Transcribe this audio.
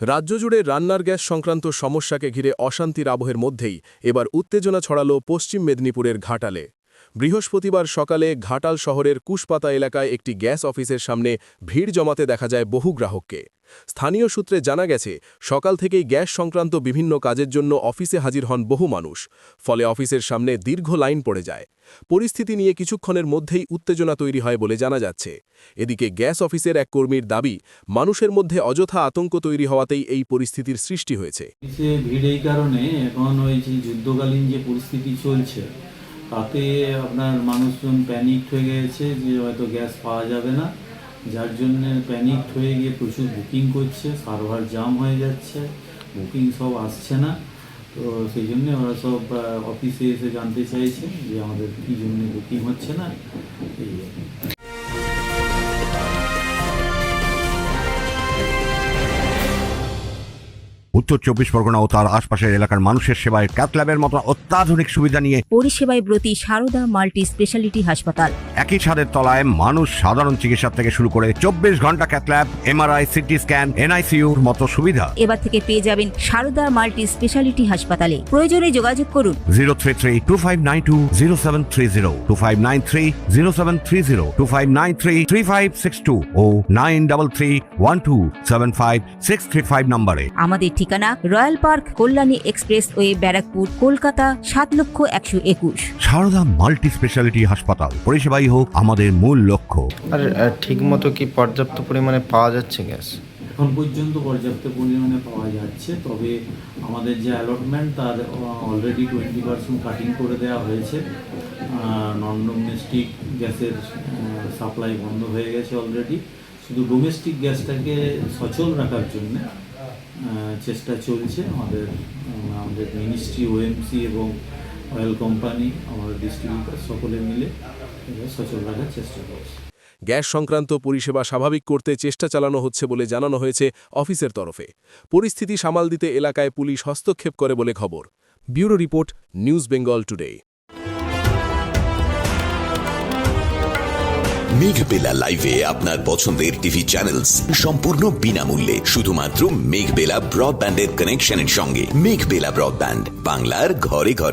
রাজ্য জুড়ে রান্নার গ্যাস সংক্রান্ত সমস্যাকে ঘিরে অশান্তির আবহের মধ্যেই এবার উত্তেজনা ছড়াল পশ্চিম মেদিনীপুরের ঘাটালে। বৃহস্পতিবার সকালে ঘাটাল শহরের কুশপাতা এলাকায় একটি গ্যাস অফিসের সামনে ভিড় জমাতে দেখা যায় বহু গ্রাহককে। স্থানীয় সূত্রে জানা গেছে, সকাল থেকেই গ্যাস সংক্রান্ত বিভিন্ন কাজের জন্য অফিসে হাজির হন বহু মানুষ, ফলে অফিসের সামনে দীর্ঘ লাইন পড়ে যায়। পরিস্থিতি নিয়ে কিছুক্ষণের মধ্যেই উত্তেজনা তৈরি হয় বলে জানা যাচ্ছে। এদিকে গ্যাস অফিসের এক কর্মীর দাবি, মানুষের মধ্যে অযথা আতঙ্ক তৈরি হওয়াতেই এই পরিস্থিতির সৃষ্টি হয়েছে। ভিড় এই কারণে এখন ওই যে যুদ্ধকালীন যে পরিস্থিতি চলছে তাতে আপনার মানুষজন প্যানিকড হয়ে গেছে যে হয়তো গ্যাস পাওয়া যাবে না, যার জন্য প্যানিকড হয়ে গিয়ে প্রচুর বুকিং করছে, সার্ভার জাম হয়ে যাচ্ছে, বুকিং সব আসছে না। তো সেই জন্য ওরা সব অফিসে এসে জানতে চাইছে যে আমাদের কী জন্য বুকিং হচ্ছে না। এই উত্তর 24 পরগনা ও তার আশপাশের এলাকার মানুষের সেবায় ক্যাথ ল্যাবের মতো অত্যাধুনিক সুবিধা নিয়ে পরিষেবায় ব্রতী সারদা মাল্টি স্পেশালিটি হাসপাতাল। একই ছাদের তলায় মানুষ সাধারণ চিকিৎসা থেকে শুরু করে 24 ঘন্টা cath lab, MRI, CT scan, এনআইসিইউর মতো সুবিধা এবার থেকে পেয়ে যাবেন সারদা মাল্টি স্পেশালিটি হাসপাতালে। প্রয়োজনে যোগাযোগ করুন 033-2592-0730, 2593-0730, 2593-3562 ও 9331275635 নম্বরে। আমাদের ঠিকানা royal park, Kalyani expressway, Barrackpore, Kolkata ৭,১২১। সারদা মাল্টি স্পেশালিটি হাসপাতাল, পরিষেবাই হোক আমাদের মূল লক্ষ্য। আর ঠিক মতো কি পর্যাপ্ত পরিমাণে পাওয়া যাচ্ছে গ্যাস? এখন পর্যন্ত পর্যাপ্ত পরিমাণে পাওয়া যাচ্ছে, তবে আমাদের যে অ্যালটমেন্ট তার অলরেডি 20% কাটিং করে দেওয়া হয়েছে। নন ডোমেস্টিক গ্যাসের সাপ্লাই বন্ধ হয়ে গেছে অলরেডি। শুধু ডোমেস্টিক গ্যাসটাকে সচল রাখার জন্য চেষ্টা চলছে। আমাদের মিনিস্ট্রি, ওএমসি এবং অয়েল কোম্পানি, আমাদের ডিস্ট্রিবিউটার সকলে মিলে সচল রাখার চেষ্টা করছে। গ্যাস সংক্রান্ত পরিষেবা স্বাভাবিক করতে চেষ্টা চালানো হচ্ছে বলে জানানো হয়েছে অফিসের তরফে। পরিস্থিতি সামাল দিতে এলাকায় পুলিশ হস্তক্ষেপ করে বলে খবর। Bureau report, news Bengal today. Meghbela লাইভে আপনার পছন্দের টিভি চ্যানেলস সম্পূর্ণ বিনামূল্যে, শুধুমাত্র মেঘবেলা ব্রডব্যান্ডের কানেকশনের সঙ্গে। মেঘবেলা ব্রডব্যান্ড, বাংলার ঘরে ঘরে।